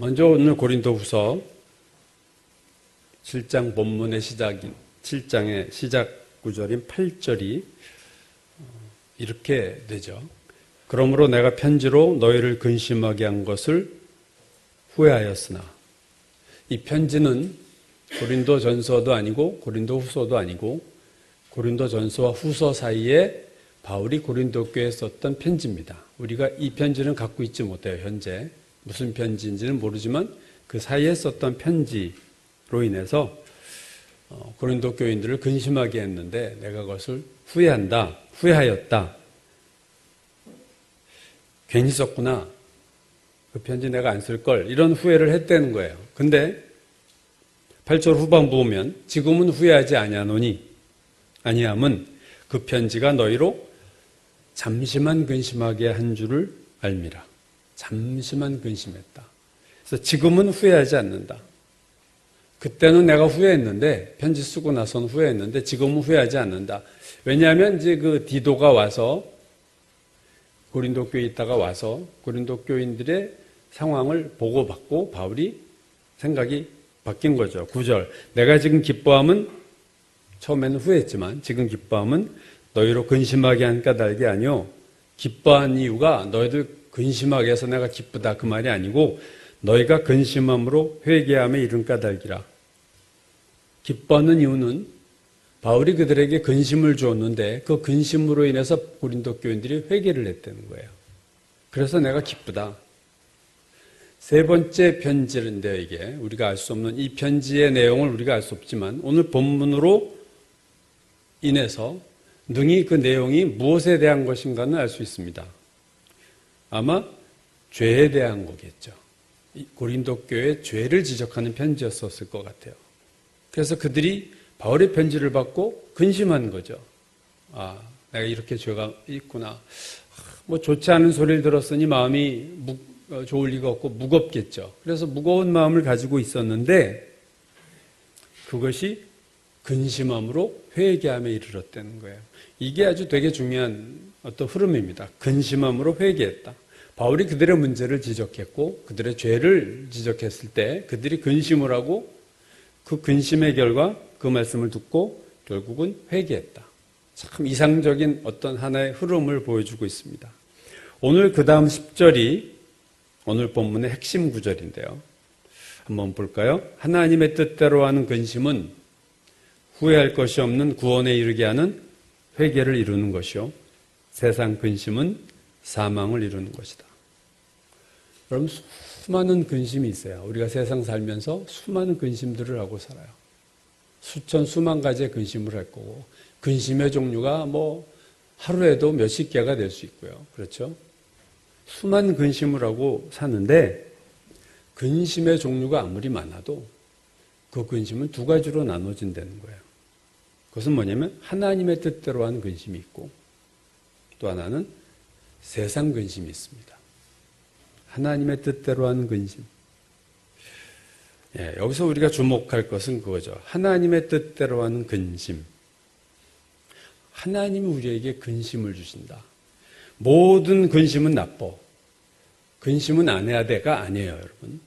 먼저 오늘 고린도후서 7장 본문의 시작인 7장의 시작 구절인 8절이 이렇게 되죠. 그러므로 내가 편지로 너희를 근심하게 한 것을 후회하였으나, 이 편지는 고린도 전서도 아니고 고린도 후서도 아니고 고린도 전서와 후서 사이에 바울이 고린도 교회에 썼던 편지입니다. 우리가 이 편지는 갖고 있지 못해요. 현재 무슨 편지인지는 모르지만 그 사이에 썼던 편지로 인해서 고린도 교인들을 근심하게 했는데 내가 그것을 후회하였다. 괜히 썼구나. 그 편지 내가 안 쓸 걸. 이런 후회를 했다는 거예요. 근데 8절 후반부 보면 지금은 후회하지 아니하노니 아니함은 그 편지가 너희로 잠시만 근심하게 한 줄을 알미라. 잠시만 근심했다. 그래서 지금은 후회하지 않는다. 그때는 내가 후회했는데, 편지 쓰고 나서는 후회했는데 지금은 후회하지 않는다. 왜냐하면 이제 그 디도가 와서 고린도 교회에 있다가 와서 고린도 교인들의 상황을 보고받고 바울이 생각이 바뀐 거죠. 9절. 내가 지금 기뻐함은, 처음에는 후회했지만 지금 기뻐함은 너희로 근심하게 한 까닭이 아니요. 기뻐한 이유가 너희들 근심하게 해서 내가 기쁘다 그 말이 아니고 너희가 근심함으로 회개함에 이른 까닭이라. 기뻐하는 이유는 바울이 그들에게 근심을 주었는데 그 근심으로 인해서 고린도 교인들이 회개를 했다는 거예요. 그래서 내가 기쁘다. 세 번째 편지인데요, 이게. 우리가 알 수 없는 이 편지의 내용을 우리가 알 수 없지만 오늘 본문으로 인해서 능히 그 내용이 무엇에 대한 것인가는 알 수 있습니다. 아마 죄에 대한 거겠죠. 고린도 교회의 죄를 지적하는 편지였었을 것 같아요. 그래서 그들이 바울의 편지를 받고 근심한 거죠. 아, 내가 이렇게 죄가 있구나. 뭐 좋지 않은 소리를 들었으니 마음이 좋을 리가 없고 무겁겠죠. 그래서 무거운 마음을 가지고 있었는데 그것이 근심함으로 회개함에 이르렀다는 거예요. 이게 아주 되게 중요한 어떤 흐름입니다. 근심함으로 회개했다. 바울이 그들의 문제를 지적했고 그들의 죄를 지적했을 때 그들이 근심을 하고 그 근심의 결과 그 말씀을 듣고 결국은 회개했다. 참 이상적인 어떤 하나의 흐름을 보여주고 있습니다. 오늘 그 다음 10절이 오늘 본문의 핵심 구절인데요. 한번 볼까요? 하나님의 뜻대로 하는 근심은 후회할 것이 없는 구원에 이르게 하는 회개를 이루는 것이요. 세상 근심은 사망을 이루는 것이다. 여러분, 수많은 근심이 있어요. 우리가 세상 살면서 수많은 근심들을 하고 살아요. 수만 가지의 근심을 할 거고, 근심의 종류가 뭐 하루에도 몇십 개가 될 수 있고요. 그렇죠? 수많은 근심을 하고 사는데, 근심의 종류가 아무리 많아도 그 근심은 두 가지로 나눠진다는 거예요. 그것은 뭐냐면 하나님의 뜻대로 하는 근심이 있고 또 하나는 세상 근심이 있습니다. 하나님의 뜻대로 하는 근심. 여기서 우리가 주목할 것은 그거죠. 하나님의 뜻대로 하는 근심. 하나님이 우리에게 근심을 주신다. 모든 근심은 나빠. 근심은 안 해야 돼가 아니에요, 여러분.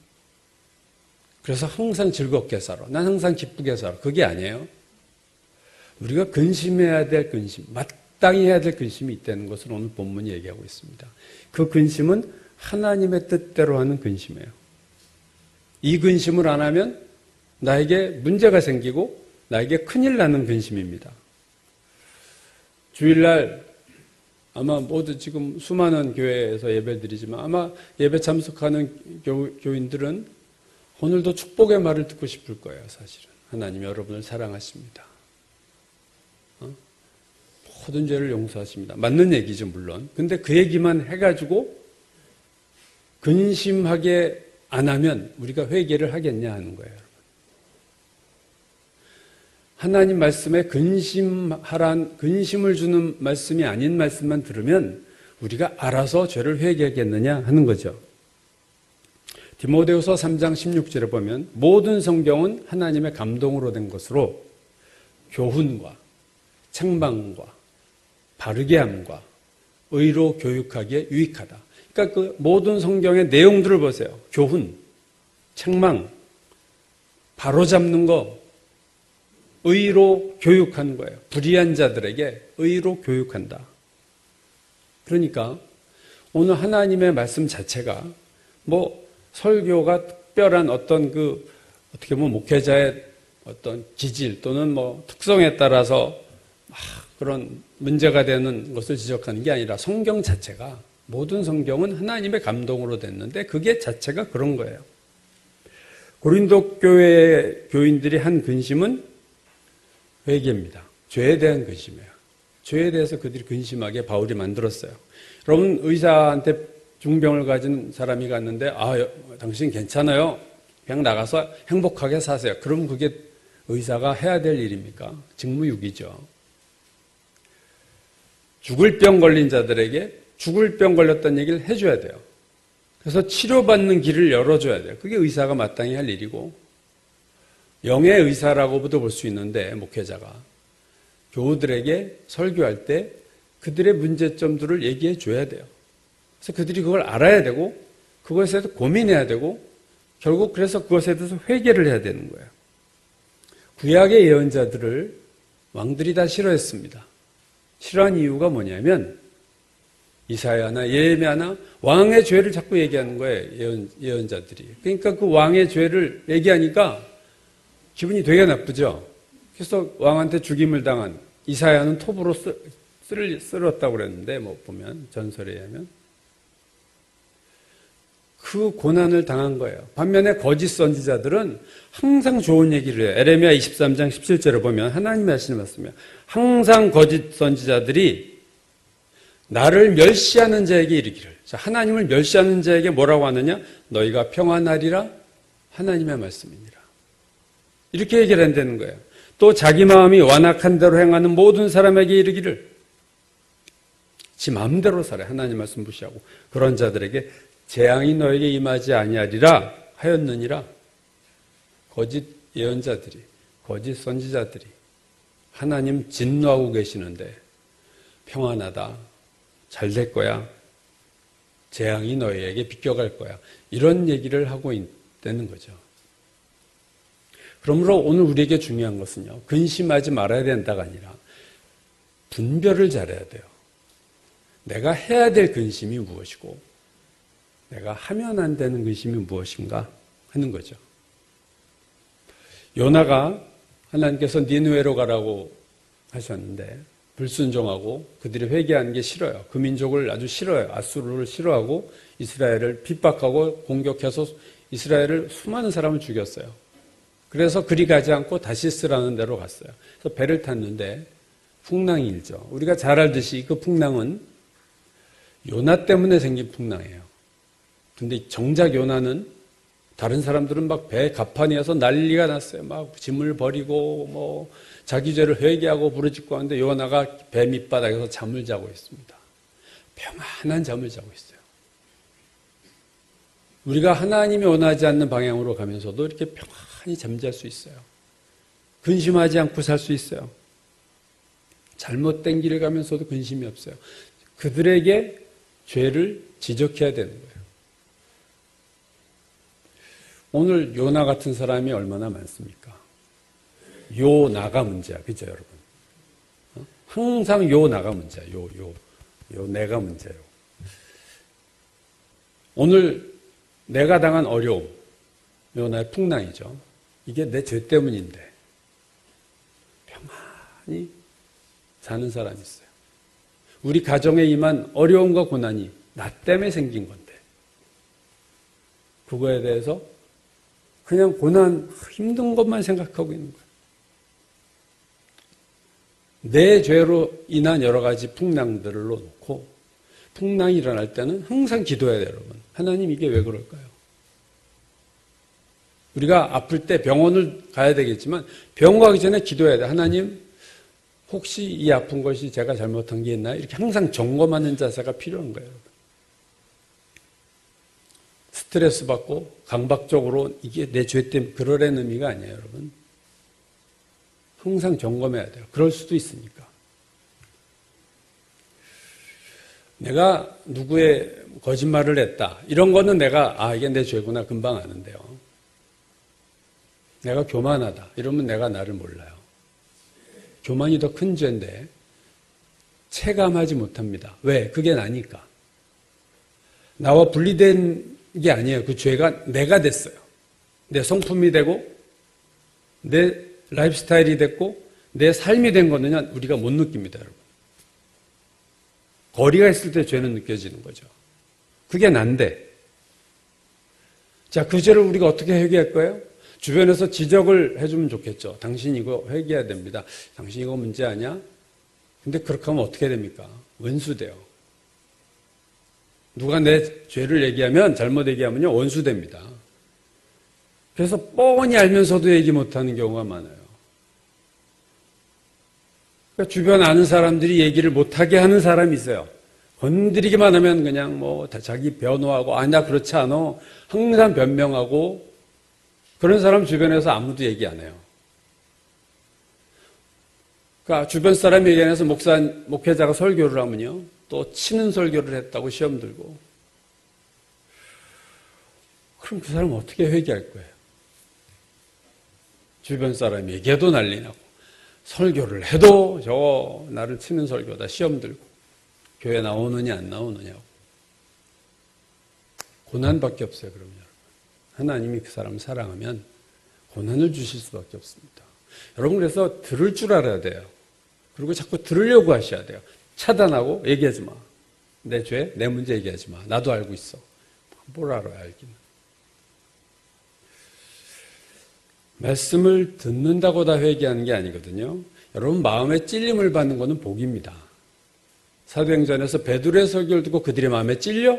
그래서 항상 즐겁게 살아. 난 항상 기쁘게 살아. 그게 아니에요. 우리가 근심해야 될 근심, 마땅히 해야 될 근심이 있다는 것을 오늘 본문이 얘기하고 있습니다. 그 근심은 하나님의 뜻대로 하는 근심이에요. 이 근심을 안 하면 나에게 문제가 생기고 나에게 큰일 나는 근심입니다. 주일날 아마 모두 지금 수많은 교회에서 예배드리지만 아마 예배 참석하는 교인들은 오늘도 축복의 말을 듣고 싶을 거예요, 사실은. 하나님 여러분을 사랑하십니다. 모든 죄를 용서하십니다. 맞는 얘기죠, 물론. 근데 그 얘기만 해가지고 근심하게 안 하면 우리가 회개를 하겠냐 하는 거예요, 여러분. 하나님 말씀에 근심을 주는 말씀이 아닌 말씀만 들으면 우리가 알아서 죄를 회개하겠느냐 하는 거죠. 디모데후서 3장 16절에 보면 모든 성경은 하나님의 감동으로 된 것으로 교훈과 책망과 바르게 함과 의로 교육하기에 유익하다. 그러니까 그 모든 성경의 내용들을 보세요. 교훈, 책망, 바로잡는 거, 의로 교육하는 거예요. 불의한 자들에게 의로 교육한다. 그러니까 오늘 하나님의 말씀 자체가 뭐 설교가 특별한 어떤 어떻게 보면 목회자의 어떤 기질 또는 뭐 특성에 따라서 그런 문제가 되는 것을 지적하는 게 아니라 성경 자체가, 모든 성경은 하나님의 감동으로 됐는데 그게 자체가 그런 거예요. 고린도 교회 교인들이 한 근심은 회개입니다. 죄에 대한 근심이에요. 죄에 대해서 그들이 근심하게 바울이 만들었어요. 여러분, 의사한테 중병을 가진 사람이 갔는데 당신 괜찮아요. 그냥 나가서 행복하게 사세요. 그럼 그게 의사가 해야 될 일입니까? 직무유기죠. 죽을 병 걸린 자들에게 죽을 병 걸렸다는 얘기를 해줘야 돼요. 그래서 치료받는 길을 열어줘야 돼요. 그게 의사가 마땅히 할 일이고, 영의 의사라고도 볼 수 있는데 목회자가 교우들에게 설교할 때 그들의 문제점들을 얘기해 줘야 돼요. 그래서 그들이 그걸 알아야 되고 그것에 대해서 고민해야 되고 결국 그래서 그것에 대해서 회개를 해야 되는 거예요. 구약의 예언자들을 왕들이 다 싫어했습니다. 싫어한 이유가 뭐냐면 이사야나 예레미야나 왕의 죄를 자꾸 얘기하는 거예요. 예언자들이. 그러니까 그 왕의 죄를 얘기하니까 기분이 되게 나쁘죠. 그래서 왕한테 죽임을 당한 이사야는 톱으로 쓸었다고 그랬는데 보면 전설에 의하면 그 고난을 당한 거예요. 반면에 거짓 선지자들은 항상 좋은 얘기를 해요. 에레미야 23장 17절을 보면 하나님이 하시는 말씀이에요. 항상 거짓 선지자들이 나를 멸시하는 자에게 이르기를. 하나님을 멸시하는 자에게 뭐라고 하느냐? 너희가 평안하리라 하나님의 말씀이니라. 이렇게 얘기를 한다는 거예요. 또 자기 마음이 완악한 대로 행하는 모든 사람에게 이르기를. 지 마음대로 살아. 하나님 말씀 무시하고. 그런 자들에게 재앙이 너에게 임하지 아니하리라 하였느니라. 거짓 예언자들이, 거짓 선지자들이 하나님 진노하고 계시는데 평안하다, 잘 될 거야, 재앙이 너희에게 비껴갈 거야, 이런 얘기를 하고 있다는 거죠. 그러므로 오늘 우리에게 중요한 것은요, 근심하지 말아야 된다가 아니라 분별을 잘해야 돼요. 내가 해야 될 근심이 무엇이고 내가 하면 안 되는 근심이 무엇인가 하는 거죠. 요나가 하나님께서 니느웨로 가라고 하셨는데 불순종하고 그들이 회개하는 게 싫어요. 그 민족을 아주 싫어요. 아수르를 싫어하고 이스라엘을 핍박하고 공격해서 이스라엘을 수많은 사람을 죽였어요. 그래서 그리 가지 않고 다시스라는 데로 갔어요. 그래서 배를 탔는데 풍랑이 일죠. 우리가 잘 알듯이 그 풍랑은 요나 때문에 생긴 풍랑이에요. 근데 정작 요나는 다른 사람들은 막 배 갑판이어서 난리가 났어요. 막 짐을 버리고 자기 죄를 회개하고 부르짖고 하는데 요나가 배 밑바닥에서 잠을 자고 있습니다. 평안한 잠을 자고 있어요. 우리가 하나님이 원하지 않는 방향으로 가면서도 이렇게 평안히 잠잘 수 있어요. 근심하지 않고 살 수 있어요. 잘못된 길을 가면서도 근심이 없어요. 그들에게 죄를 지적해야 되는 거예요. 오늘 요나 같은 사람이 얼마나 많습니까? 요나가 문제야. 그죠, 여러분? 항상 요나가 문제야. 요 내가 문제예요. 오늘 내가 당한 어려움, 요나의 풍랑이죠. 이게 내 죄 때문인데 평안히 사는 사람이 있어요. 우리 가정에 임한 어려움과 고난이 나 때문에 생긴 건데 그거에 대해서 그냥 고난, 힘든 것만 생각하고 있는 거예요. 내 죄로 인한 여러 가지 풍랑들을 놓고 풍랑이 일어날 때는 항상 기도해야 돼요, 여러분. 하나님 이게 왜 그럴까요? 우리가 아플 때 병원을 가야 되겠지만 병원 가기 전에 기도해야 돼요. 하나님, 혹시 이 아픈 것이 제가 잘못한 게 있나요? 이렇게 항상 점검하는 자세가 필요한 거예요, 여러분. 스트레스 받고 강박적으로 이게 내 죄 때문에 그러라는 의미가 아니에요, 여러분. 항상 점검해야 돼요. 그럴 수도 있으니까. 내가 누구의 거짓말을 했다. 이런 거는 내가 이게 내 죄구나 금방 아는데요. 내가 교만하다. 이러면 내가 나를 몰라요. 교만이 더 큰 죄인데 체감하지 못합니다. 왜? 그게 나니까. 나와 분리된 게 아니에요. 그 죄가 내가 됐어요. 내 성품이 되고 내 라이프 스타일이 됐고 내 삶이 된 거는 우리가 못 느낍니다, 여러분. 거리가 있을 때 죄는 느껴지는 거죠. 그게 난데. 자, 그 죄를 우리가 어떻게 회개할 거예요? 주변에서 지적을 해주면 좋겠죠. 당신 이거 회개해야 됩니다. 당신 이거 문제 아니야? 근데 그렇게 하면 어떻게 됩니까? 원수돼요. 누가 내 죄를 얘기하면, 잘못 얘기하면요, 원수됩니다. 그래서 뻔히 알면서도 얘기 못하는 경우가 많아요. 그러니까 주변 아는 사람들이 얘기를 못하게 하는 사람이 있어요. 건드리기만 하면 그냥 뭐 자기 변호하고, 아니야, 그렇지 않아. 항상 변명하고, 그런 사람 주변에서 아무도 얘기 안 해요. 그러니까 주변 사람이 얘기해서 목회자가 설교를 하면요, 또 치는 설교를 했다고 시험 들고. 그럼 그 사람은 어떻게 회개할 거예요? 주변 사람이 얘기해도 난리 나고, 설교를 해도 저거 나를 치는 설교다 시험 들고, 교회 나오느냐 안 나오느냐고. 고난밖에 없어요, 그럼요. 하나님이 그 사람을 사랑하면 고난을 주실 수밖에 없습니다. 여러분, 그래서 들을 줄 알아야 돼요. 그리고 자꾸 들으려고 하셔야 돼요. 차단하고 얘기하지 마. 내 죄, 내 문제 얘기하지 마. 나도 알고 있어. 뭘 알아야 알기는. 말씀을 듣는다고 다 회개하는 게 아니거든요. 여러분, 마음에 찔림을 받는 것은 복입니다. 사도행전에서 베드로의 설교를 듣고 그들의 마음에 찔려?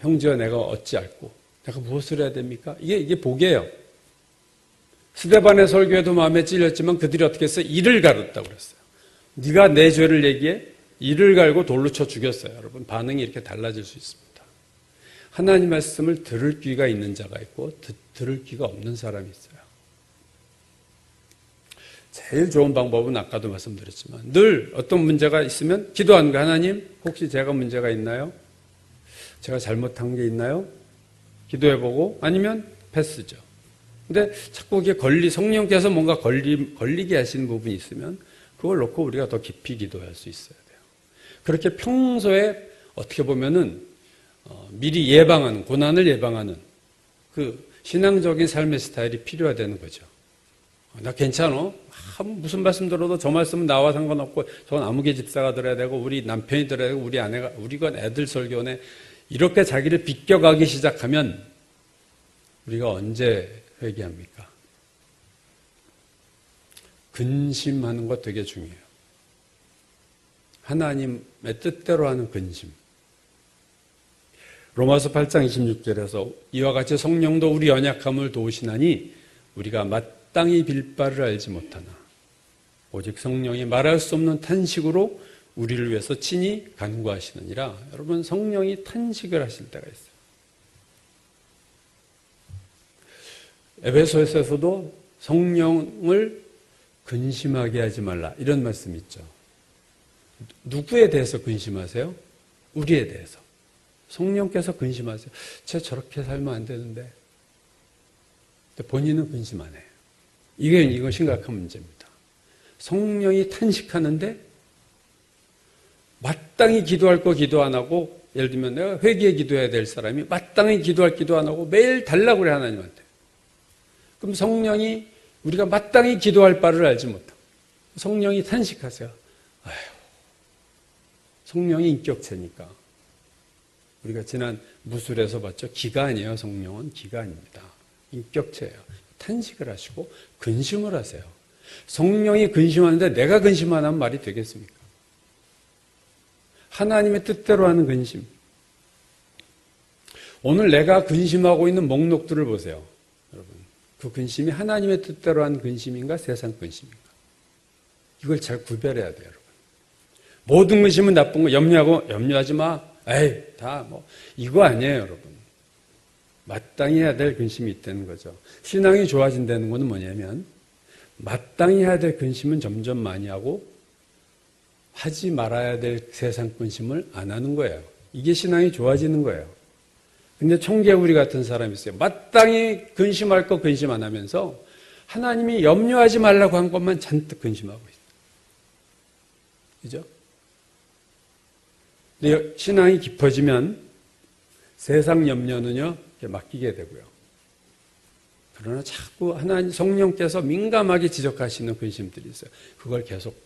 형제와 내가 어찌 알고 내가 무엇을 해야 됩니까? 이게 복이에요. 스데반의 설교에도 마음에 찔렸지만 그들이 어떻게 했어요? 이를 갈았다고 그랬어요. 네가 내 죄를 얘기해? 이를 갈고 돌로 쳐 죽였어요. 여러분, 반응이 이렇게 달라질 수 있습니다. 하나님 말씀을 들을 귀가 있는 자가 있고 들을 귀가 없는 사람이 있어요. 제일 좋은 방법은 아까도 말씀드렸지만 늘 어떤 문제가 있으면 기도하는 거예요. 하나님, 혹시 제가 문제가 있나요? 제가 잘못한 게 있나요? 기도해보고, 아니면 패스죠. 근데 자꾸 이게 성령께서 뭔가 걸리게 하시는 부분이 있으면 그걸 놓고 우리가 더 깊이 기도할 수 있어야 돼요. 그렇게 평소에 어떻게 보면은 미리 예방하는, 고난을 예방하는 그 신앙적인 삶의 스타일이 필요하다는 거죠. 나 괜찮아? 무슨 말씀 들어도 저 말씀은 나와 상관없고 저건 아무개 집사가 들어야 되고 우리 남편이 들어야 되고 우리 아내가, 우리가 애들 설교네. 이렇게 자기를 비껴가기 시작하면 우리가 언제 회개합니까? 근심하는 거 되게 중요해요. 하나님의 뜻대로 하는 근심. 로마서 8장 26절에서 이와 같이 성령도 우리 연약함을 도우시나니 우리가 마땅히 빌 바를 알지 못하나 오직 성령이 말할 수 없는 탄식으로 우리를 위해서 친히 간구하시느니라. 여러분, 성령이 탄식을 하실 때가 있어요. 에베소서에서도 성령을 근심하게 하지 말라, 이런 말씀이 있죠. 누구에 대해서 근심하세요? 우리에 대해서. 성령께서 근심하세요. 쟤 저렇게 살면 안 되는데. 근데 본인은 근심 안 해요. 이건 심각한 문제입니다. 성령이 탄식하는데 마땅히 기도할 거 기도 안 하고, 예를 들면 내가 회개에 기도해야 될 사람이 마땅히 기도할 기도 안 하고 매일 달라고 그래, 하나님한테. 그럼 성령이, 우리가 마땅히 기도할 바를 알지 못하고 성령이 탄식하세요. 아휴, 성령이 인격체니까. 우리가 지난 무술에서 봤죠. 기가 아니에요. 성령은 기가 아닙니다. 인격체예요. 탄식을 하시고 근심을 하세요. 성령이 근심하는데 내가 근심 안 하면 말이 되겠습니까? 하나님의 뜻대로 하는 근심. 오늘 내가 근심하고 있는 목록들을 보세요. 여러분, 그 근심이 하나님의 뜻대로 하는 근심인가 세상 근심인가? 이걸 잘 구별해야 돼요. 여러분. 모든 근심은 나쁜 거 염려하지 마. 에이, 다 이거 아니에요, 여러분. 마땅히 해야 될 근심이 있다는 거죠. 신앙이 좋아진다는 것은 뭐냐면 마땅히 해야 될 근심은 점점 많이 하고 하지 말아야 될 세상 근심을 안 하는 거예요. 이게 신앙이 좋아지는 거예요. 근데 청개구리 같은 사람이 있어요. 마땅히 근심할 거 근심 안 하면서 하나님이 염려하지 말라고 한 것만 잔뜩 근심하고 있어요. 그죠? 근데 신앙이 깊어지면 세상 염려는요, 맡기게 되고요. 그러나 자꾸 하나님 성령께서 민감하게 지적하시는 근심들이 있어요. 그걸 계속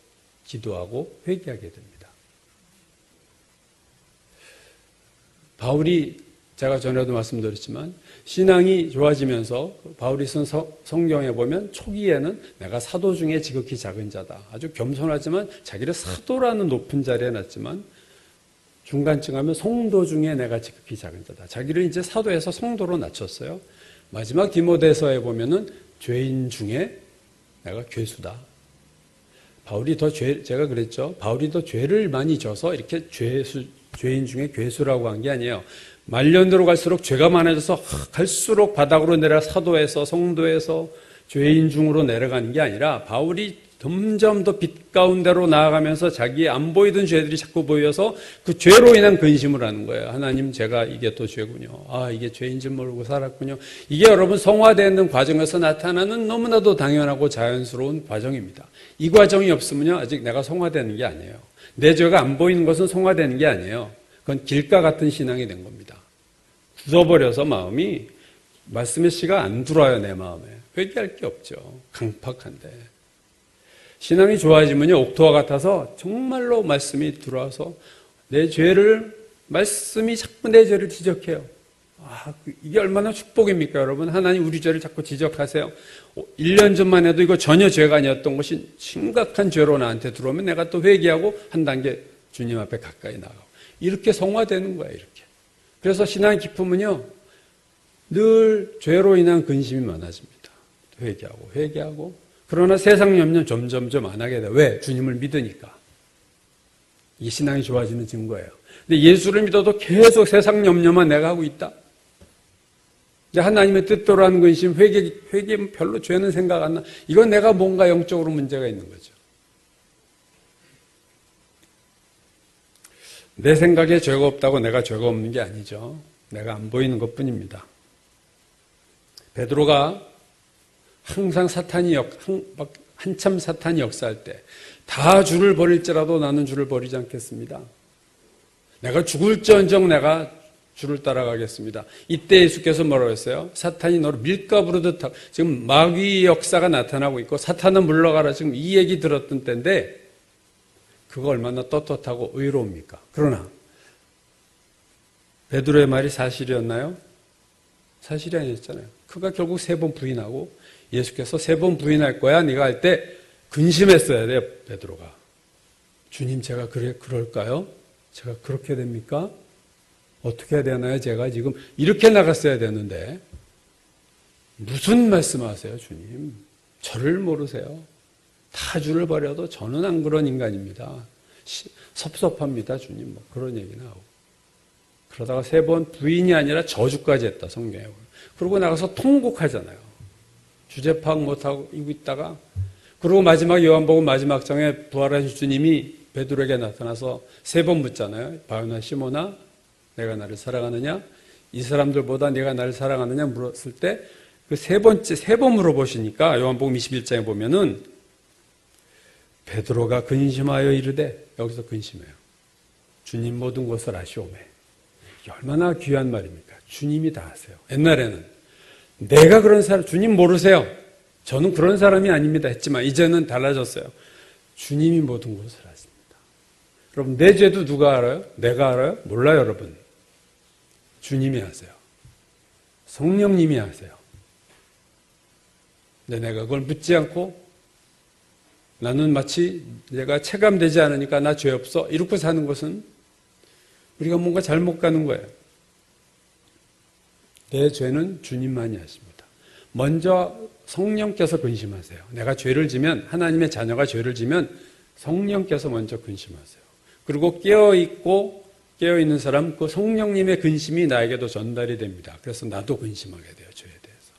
기도하고 회개하게 됩니다. 바울이 제가 전에도 말씀드렸지만 신앙이 좋아지면서 바울이 쓴 성경에 보면 초기에는 내가 사도 중에 지극히 작은 자다. 아주 겸손하지만 자기를 사도라는 높은 자리에 놨지만 중간쯤 하면 성도 중에 내가 지극히 작은 자다. 자기를 이제 사도에서 성도로 낮췄어요. 마지막 디모데서에 보면은 죄인 중에 내가 괴수다. 제가 그랬죠. 바울이 더 죄를 많이 져서 이렇게 죄인 중에 괴수라고 한 게 아니에요. 말년으로 갈수록 죄가 많아져서 갈수록 바닥으로 내려 사도에서 성도에서 죄인 중으로 내려가는 게 아니라 바울이 점점 더 빛 가운데로 나아가면서 자기의 안 보이던 죄들이 자꾸 보여서 그 죄로 인한 근심을 하는 거예요. 하나님, 제가 이게 또 죄군요. 이게 죄인 줄 모르고 살았군요. 이게 여러분 성화되는 과정에서 나타나는 너무나도 당연하고 자연스러운 과정입니다. 이 과정이 없으면요, 아직 내가 성화되는 게 아니에요. 내 죄가 안 보이는 것은 성화되는 게 아니에요. 그건 길가 같은 신앙이 된 겁니다. 굳어버려서 마음이 말씀의 씨가 안 들어와요, 내 마음에. 회개할 게 없죠. 강팍한데. 신앙이 좋아지면요, 옥토와 같아서 정말로 말씀이 들어와서 내 죄를, 말씀이 자꾸 내 죄를 지적해요. 이게 얼마나 축복입니까, 여러분? 하나님 우리 죄를 자꾸 지적하세요. 1년 전만 해도 이거 전혀 죄가 아니었던 것이 심각한 죄로 나한테 들어오면 내가 또 회개하고 한 단계 주님 앞에 가까이 나가고. 이렇게 성화되는 거예요, 이렇게. 그래서 신앙이 깊으면요, 늘 죄로 인한 근심이 많아집니다. 회개하고. 그러나 세상 염려는 점점 안 하게 돼요. 왜? 주님을 믿으니까. 이게 신앙이 좋아지는 증거예요. 근데 예수를 믿어도 계속 세상 염려만 내가 하고 있다. 근데 하나님의 뜻대로 하는 근심, 회개 별로 죄는 생각 안 나. 이건 내가 뭔가 영적으로 문제가 있는 거죠. 내 생각에 죄가 없다고 내가 죄가 없는 게 아니죠. 내가 안 보이는 것뿐입니다. 베드로가 항상 한참 사탄이 역사할 때 다 주를 버릴지라도 나는 주를 버리지 않겠습니다. 내가 죽을지언정 내가 주를 따라가겠습니다. 이때 예수께서 뭐라고 했어요? 사탄이 너를 밀가부르듯 하고, 지금 마귀 역사가 나타나고 있고 사탄은 물러가라, 지금 이 얘기 들었던 때인데 그거 얼마나 떳떳하고 의로웁니까? 그러나 베드로의 말이 사실이었나요? 사실이 아니었잖아요. 그가 결국 3번 부인하고 예수께서 3번 부인할 거야 네가 할 때 근심했어야 돼요, 베드로가. 주님, 제가 그럴까요? 제가 그렇게 됩니까? 어떻게 해야 되나요? 제가 지금 이렇게 나갔어야 되는데 무슨 말씀하세요, 주님? 저를 모르세요? 다 주를 버려도 저는 안 그런 인간입니다. 섭섭합니다, 주님. 뭐 그런 얘기 나오고. 그러다가 3번 부인이 아니라 저주까지 했다, 성경에. 그러고 나가서 통곡하잖아요. 주제 파악 못하고 있다가, 그리고 마지막 요한복음 마지막 장에 부활하신 주님이 베드로에게 나타나서 3번 묻잖아요. 바요나 시모나, 내가 나를 사랑하느냐? 이 사람들보다 내가 나를 사랑하느냐 물었을 때 그 3번 물어보시니까 요한복음 21장에 보면은 베드로가 근심하여 이르되, 여기서 근심해요. 주님 모든 것을 아시오매. 이게 얼마나 귀한 말입니까? 주님이 다 아세요. 옛날에는 내가 그런 사람, 주님 모르세요. 저는 그런 사람이 아닙니다 했지만 이제는 달라졌어요. 주님이 모든 것을 아십니다. 여러분, 내 죄도 누가 알아요? 내가 알아요? 몰라요, 여러분. 주님이 아세요. 성령님이 아세요. 근데 내가 그걸 묻지 않고 나는 마치 내가 체감되지 않으니까 나 죄 없어 이렇게 사는 것은 우리가 뭔가 잘못 가는 거예요. 내 죄는 주님만이 아십니다. 먼저 성령께서 근심하세요. 내가 죄를 지면, 하나님의 자녀가 죄를 지면 성령께서 먼저 근심하세요. 그리고 깨어있는 사람, 그 성령님의 근심이 나에게도 전달이 됩니다. 그래서 나도 근심하게 돼요, 죄에 대해서.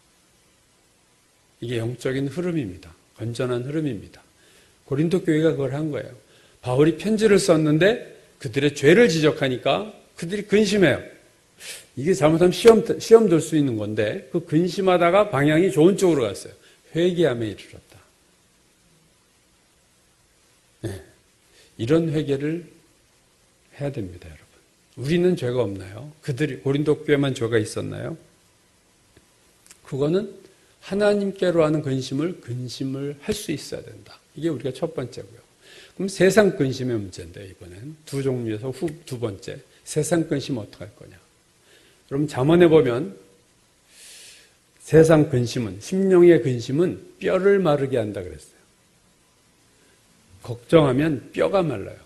이게 영적인 흐름입니다. 건전한 흐름입니다. 고린도 교회가 그걸 한 거예요. 바울이 편지를 썼는데 그들의 죄를 지적하니까 그들이 근심해요. 이게 잘못하면 시험 들 수 있는 건데 그 근심하다가 방향이 좋은 쪽으로 갔어요. 회개함에 이르렀다. 네. 이런 회개를 해야 됩니다, 여러분. 우리는 죄가 없나요? 고린도 교회만 죄가 있었나요? 그거는 하나님께로 하는 근심을 할 수 있어야 된다. 이게 우리가 첫 번째고요. 그럼 세상 근심의 문제인데 이번엔 두 종류에서 두 번째 세상 근심 어떻게 할 거냐? 여러분 잠언에 보면 세상 근심은 심령의 근심은 뼈를 마르게 한다 그랬어요. 걱정하면 뼈가 말라요.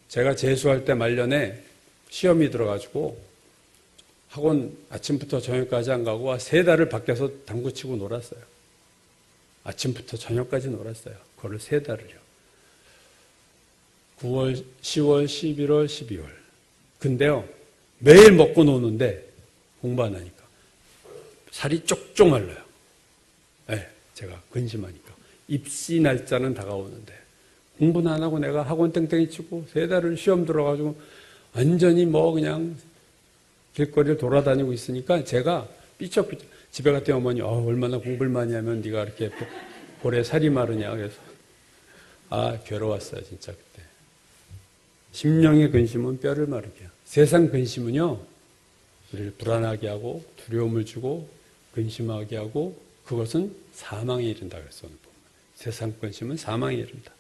제가 재수할 때 말년에 시험이 들어가지고 학원 아침부터 저녁까지 안 가고 3달을 밖에서 당구치고 놀았어요. 아침부터 저녁까지 놀았어요. 그거를 3달을요. 9월, 10월, 11월, 12월. 근데요, 매일 먹고 노는데 공부 안 하니까 살이 쪽쪽 말라요. 네, 제가 근심하니까. 입시 날짜는 다가오는데 공부는 안 하고 내가 학원 땡땡이 치고 3달을 시험 들어가지고 완전히 그냥 길거리를 돌아다니고 있으니까 제가 삐쩍삐쩍 집에 갔더니 어머니 얼마나 공부를 많이 하면 네가 이렇게 볼에 살이 마르냐. 그래서 괴로웠어요 진짜 그때. 심령의 근심은 뼈를 마르게 해요. 세상 근심은요 우리를 불안하게 하고 두려움을 주고 근심하게 하고 그것은 사망에 이른다 그랬어요. 세상 근심은 사망에 이른다.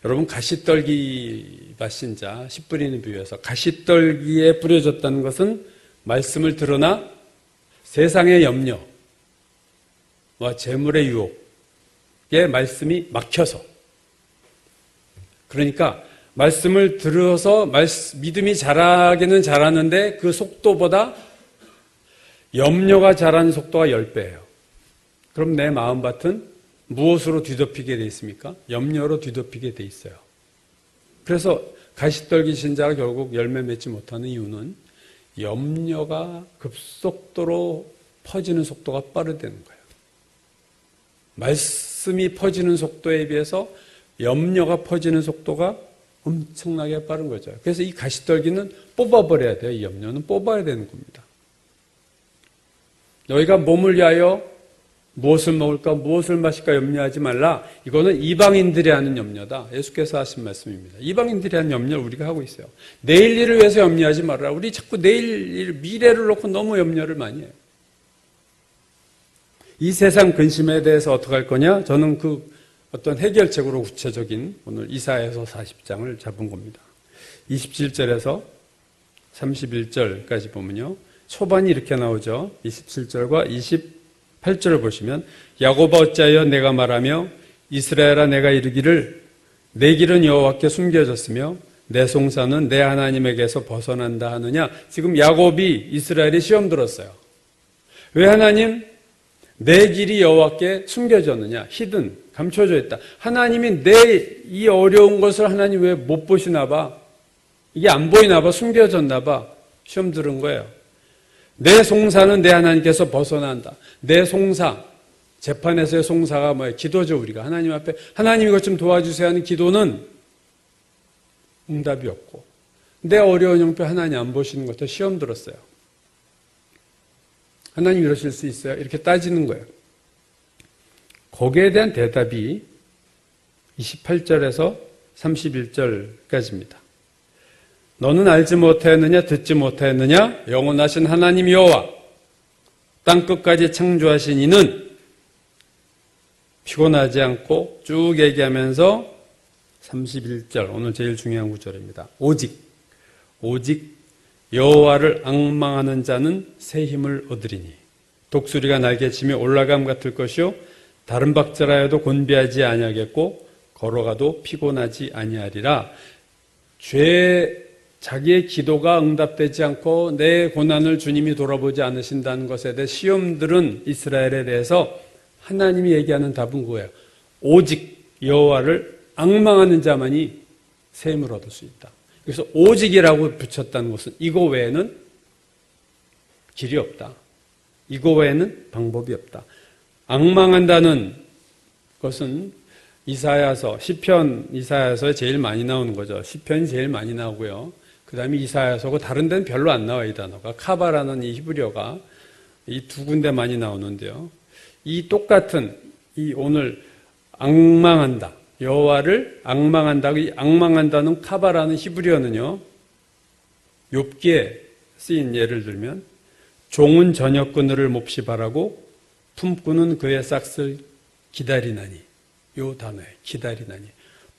여러분 가시떨기 밭인 자 씨 뿌리는 비유에서 가시떨기에 뿌려졌다는 것은 말씀을 들으나 세상의 염려와 재물의 유혹에 말씀이 막혀서 그러니까 말씀을 들어서 믿음이 자라기는 자라는데 그 속도보다 염려가 자라는 속도가 10배예요. 그럼 내 마음밭은 무엇으로 뒤덮이게 돼 있습니까? 염려로 뒤덮이게 돼 있어요. 그래서 가시떨기 신자가 결국 열매 맺지 못하는 이유는 염려가 급속도로 퍼지는 속도가 빠르다는 거예요. 말씀이 퍼지는 속도에 비해서 염려가 퍼지는 속도가 엄청나게 빠른 거죠. 그래서 이 가시떨기는 뽑아버려야 돼요. 이 염려는 뽑아야 되는 겁니다. 너희가 몸을 위하여 무엇을 먹을까, 무엇을 마실까 염려하지 말라. 이거는 이방인들이 하는 염려다. 예수께서 하신 말씀입니다. 이방인들이 하는 염려를 우리가 하고 있어요. 내일 일을 위해서 염려하지 말라. 우리 자꾸 내일 일, 미래를 놓고 너무 염려를 많이 해요. 이 세상 근심에 대해서 어떻게 할 거냐? 저는 그 어떤 해결책으로 구체적인 오늘 이사야서 40장을 잡은 겁니다. 27절에서 31절까지 보면요. 초반이 이렇게 나오죠. 27절과 28절을 보시면 야곱아 어찌하여 내가 말하며 이스라엘아 내가 이르기를 내 길은 여호와께 숨겨졌으며 내 송사는 내 하나님에게서 벗어난다 하느냐. 지금 야곱이 이스라엘이 시험 들었어요. 왜 하나님 내 길이 여호와께 숨겨졌느냐. 히든 감춰져 있다. 하나님이 내 이 어려운 것을 하나님 왜 못 보시나 봐. 이게 안 보이나 봐. 숨겨졌나 봐. 시험 들은 거예요. 내 송사는 내 하나님께서 벗어난다. 내 송사, 재판에서의 송사가 뭐예요? 기도죠, 우리가. 하나님 앞에, 하나님 이것 좀 도와주세요 하는 기도는 응답이 없고, 내 어려운 형편 하나님 안 보시는 것도 시험 들었어요. 하나님 이러실 수 있어요? 이렇게 따지는 거예요. 거기에 대한 대답이 28절에서 31절까지입니다. 너는 알지 못하였느냐 듣지 못하였느냐 영원하신 하나님 여호와 땅끝까지 창조하신 이는 피곤하지 않고 쭉 얘기하면서 31절 오늘 제일 중요한 구절입니다. 오직 여호와를 앙망하는 자는 새 힘을 얻으리니 독수리가 날개치며 올라감 같을 것이요 다른 박자라여도 곤비하지 아니하겠고 걸어가도 피곤하지 아니하리라. 자기의 기도가 응답되지 않고 내 고난을 주님이 돌아보지 않으신다는 것에 대해 시험들은 이스라엘에 대해서 하나님이 얘기하는 답은 그거예요. 오직 여호와를 앙망하는 자만이 새 힘을 얻을 수 있다. 그래서 오직이라고 붙였다는 것은 이거 외에는 길이 없다. 이거 외에는 방법이 없다. 앙망한다는 것은 이사야서, 시편 이사야서에 제일 많이 나오는 거죠. 시편이 제일 많이 나오고요. 그 다음에 이사야서고 다른 데는 별로 안 나와요. 이 단어가. 카바라는 이 히브리어가 이 두 군데 많이 나오는데요. 이 똑같은 이 오늘 앙망한다. 여호와를 앙망한다. 이 앙망한다는 카바라는 히브리어는요. 욥기에 쓰인 예를 들면 종은 저녁 그늘을 몹시 바라고 품꾼은 그의 싹을 기다리나니. 요 단어에 기다리나니.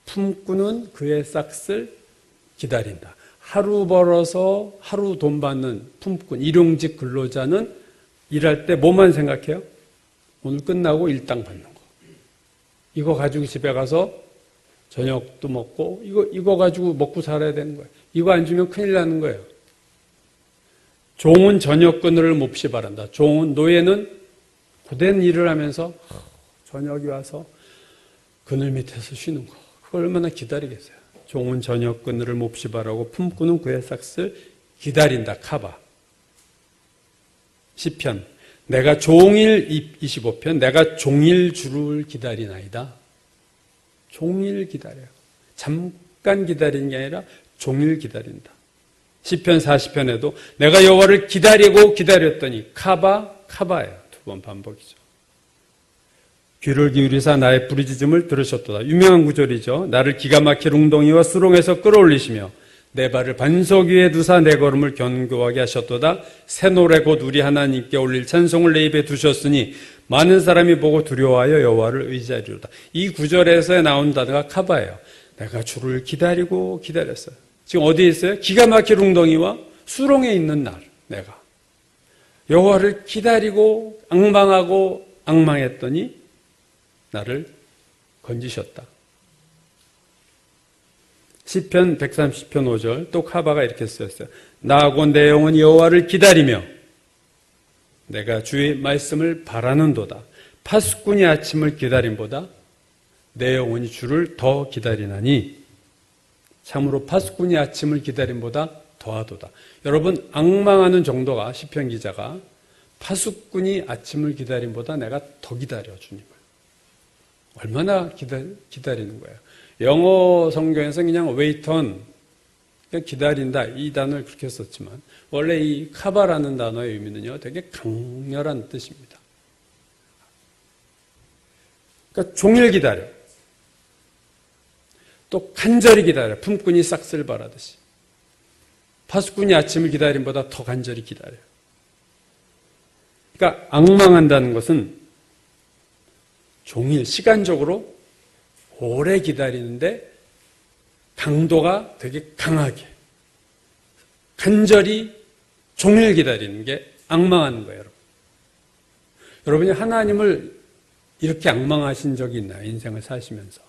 품꾼은 그의 싹을 기다린다. 하루 벌어서 하루 돈 받는 품꾼, 일용직 근로자는 일할 때 뭐만 생각해요? 오늘 끝나고 일당 받는 거. 이거 가지고 집에 가서 저녁도 먹고 이거 가지고 먹고 살아야 되는 거예요. 이거 안 주면 큰일 나는 거예요. 종은 저녁 그늘을 몹시 바란다. 종은 노예는 고된 일을 하면서 저녁이 와서 그늘 밑에서 쉬는 거. 그걸 얼마나 기다리겠어요. 종은 저녁 그늘을 몹시 바라고 품꾼은 그의 싹을 기다린다. 카바. 시편. 내가 종일 25편. 내가 종일 주를 기다리나이다. 종일 기다려요. 잠깐 기다리는 게 아니라 종일 기다린다. 시편 40편에도 내가 여호와를 기다리고 기다렸더니 카바예요. 두 번 반복이죠. 귀를 기울이사 나의 부르짖음을 들으셨도다. 유명한 구절이죠. 나를 기가 막힐 웅덩이와 수렁에서 끌어올리시며 내 발을 반석 위에 두사 내 걸음을 견고하게 하셨도다. 새 노래 곧 우리 하나님께 올릴 찬송을 내 입에 두셨으니 많은 사람이 보고 두려워하여 여호와를 의지하리로다. 이 구절에서 나온 단어가 카바예요. 내가 주를 기다리고 기다렸어요. 지금 어디에 있어요? 기가 막힐 웅덩이와 수렁에 있는 날 내가 여호와를 기다리고 앙망하고 앙망했더니 나를 건지셨다. 시편 130편 5절 또 카바가 이렇게 쓰였어요. 나하고 내 영혼이 여호와를 기다리며 내가 주의 말씀을 바라는도다. 파수꾼이 아침을 기다림보다 내 영혼이 주를 더 기다리나니 참으로 파수꾼이 아침을 기다림보다 더하도다. 여러분 앙망하는 정도가 시편 기자가 파수꾼이 아침을 기다림보다 내가 더 기다려 주님을. 얼마나 기다리는 거예요. 영어 성경에서 그냥 wait on, 그냥 기다린다 이 단어를 그렇게 썼지만 원래 이 카바라는 단어의 의미는요 되게 강렬한 뜻입니다. 그러니까 종일 기다려. 또 간절히 기다려. 품꾼이 싹쓸 바라듯이. 파수꾼이 아침을 기다림보다 더 간절히 기다려요. 그러니까 앙망한다는 것은 종일 시간적으로 오래 기다리는데 강도가 되게 강하게 간절히 종일 기다리는 게 앙망하는 거예요. 여러분. 여러분이 하나님을 이렇게 앙망하신 적이 있나요? 인생을 사시면서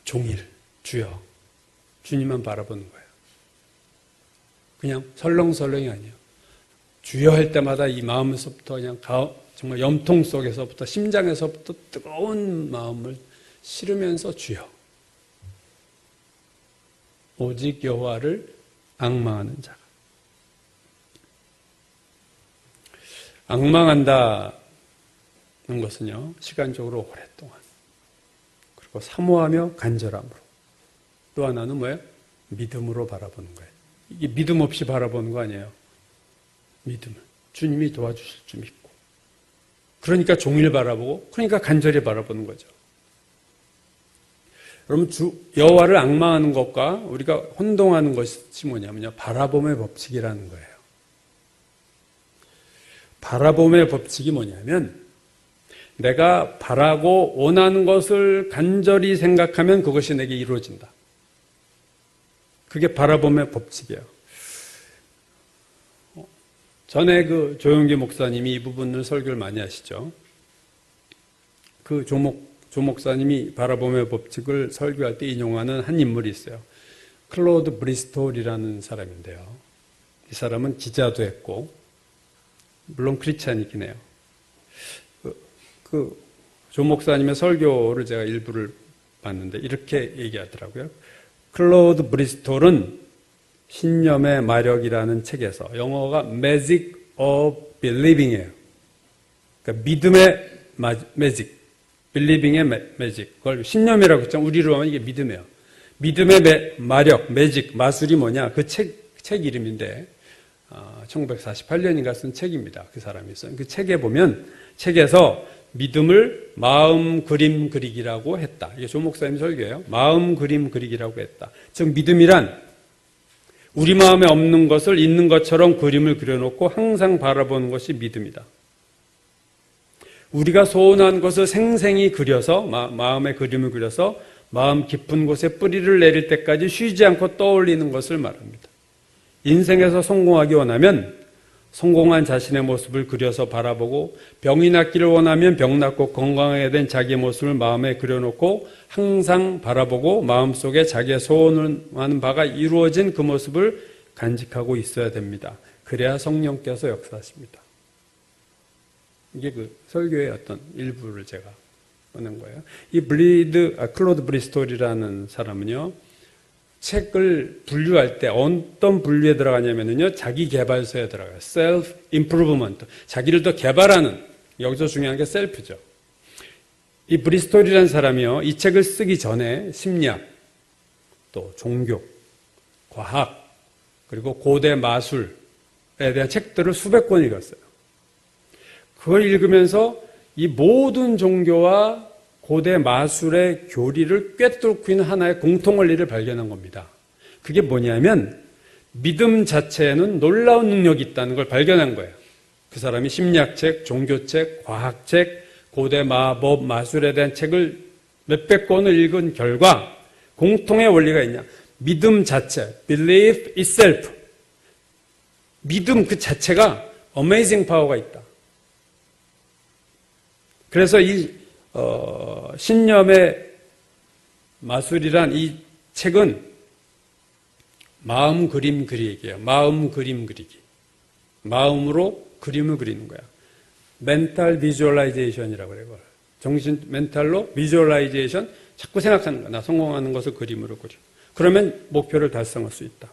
종일 주여 주님만 바라보는 거예요. 그냥 설렁설렁이 아니에요. 주여 할 때마다 이 마음에서부터 그냥 정말 염통 속에서부터 심장에서부터 뜨거운 마음을 실으면서 주여 오직 여호와를 앙망하는 자가 앙망한다는 것은요 시간적으로 오랫동안 그리고 사모하며 간절함으로 또 하나는 뭐예요? 믿음으로 바라보는 거예요. 이게 믿음 없이 바라보는 거 아니에요. 믿음을 주님이 도와주실 줄 믿고 그러니까 종일 바라보고 그러니까 간절히 바라보는 거죠. 여러분 여호와를 앙망하는 것과 우리가 혼동하는 것이 뭐냐면요. 바라봄의 법칙이라는 거예요. 바라봄의 법칙이 뭐냐면 내가 바라고 원하는 것을 간절히 생각하면 그것이 내게 이루어진다. 그게 바라봄의 법칙이에요. 전에 그 조용기 목사님이 이 부분을 설교를 많이 하시죠. 그 조 목사님이 바라봄의 법칙을 설교할 때 인용하는 한 인물이 있어요. 클로드 브리스톨이라는 사람인데요. 이 사람은 기자도 했고 물론 크리스찬이긴 해요. 조 목사님의 설교를 제가 일부를 봤는데 이렇게 얘기하더라고요. 클로드 브리스톨은 신념의 마력이라는 책에서 영어가 Magic of Believing이에요. 그러니까 믿음의 매직, believing의 magic. 그걸 신념이라고 했죠. 우리로 하면 이게 믿음이에요. 믿음의 마력, 매직, 마술이 뭐냐? 그 책 이름인데 1948년인가 쓴 책입니다. 그 사람이 쓴. 그 책에 보면 책에서 믿음을 마음 그림 그리기라고 했다. 이게 조 목사님 설교예요. 마음 그림 그리기라고 했다. 즉 믿음이란 우리 마음에 없는 것을 있는 것처럼 그림을 그려놓고 항상 바라보는 것이 믿음이다. 우리가 소원한 것을 생생히 그려서 마음의 그림을 그려서 마음 깊은 곳에 뿌리를 내릴 때까지 쉬지 않고 떠올리는 것을 말합니다. 인생에서 성공하기 원하면 성공한 자신의 모습을 그려서 바라보고 병이 낫기를 원하면 병 낫고 건강하게 된 자기의 모습을 마음에 그려놓고 항상 바라보고 마음속에 자기의 소원하는 바가 이루어진 그 모습을 간직하고 있어야 됩니다. 그래야 성령께서 역사하십니다. 이게 그 설교의 어떤 일부를 제가 보는 거예요. 이 클로드 브리스톨이라는 사람은요, 책을 분류할 때 어떤 분류에 들어가냐면요, 자기 개발서에 들어가요. self improvement. 자기를 더 개발하는, 여기서 중요한 게 셀프죠. 이 브리스톨이라는 사람이요, 이 책을 쓰기 전에 심리학, 또 종교, 과학, 그리고 고대 마술에 대한 책들을 수백 권 읽었어요. 그걸 읽으면서 이 모든 종교와 고대 마술의 교리를 꿰뚫고 있는 하나의 공통 원리를 발견한 겁니다. 그게 뭐냐면 믿음 자체에는 놀라운 능력이 있다는 걸 발견한 거예요. 그 사람이 심리학책, 종교책, 과학책, 고대 마법, 마술에 대한 책을 몇백 권을 읽은 결과 공통의 원리가 있냐. 믿음 자체, belief itself. 믿음 그 자체가 amazing power가 있다. 그래서 이 신념의 마술이란 이 책은 마음 그림 그리기예요. 마음 그림 그리기. 마음으로 그림을 그리는 거야. 멘탈 비주얼라이제이션이라고 그래요. 정신 멘탈로 비주얼라이제이션 자꾸 생각하는 거야. 나 성공하는 것을 그림으로 그려. 그러면 목표를 달성할 수 있다.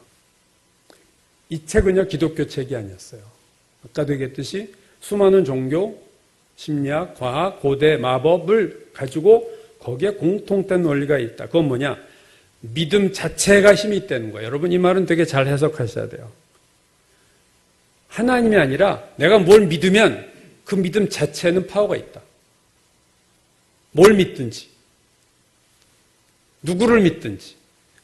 이 책은요, 기독교 책이 아니었어요. 아까도 얘기했듯이 수많은 종교, 심리학, 과학, 고대, 마법을 가지고 거기에 공통된 원리가 있다. 그건 뭐냐? 믿음 자체가 힘이 있다는 거예요. 여러분 이 말은 되게 잘 해석하셔야 돼요. 하나님이 아니라 내가 뭘 믿으면 그 믿음 자체에는 파워가 있다. 뭘 믿든지, 누구를 믿든지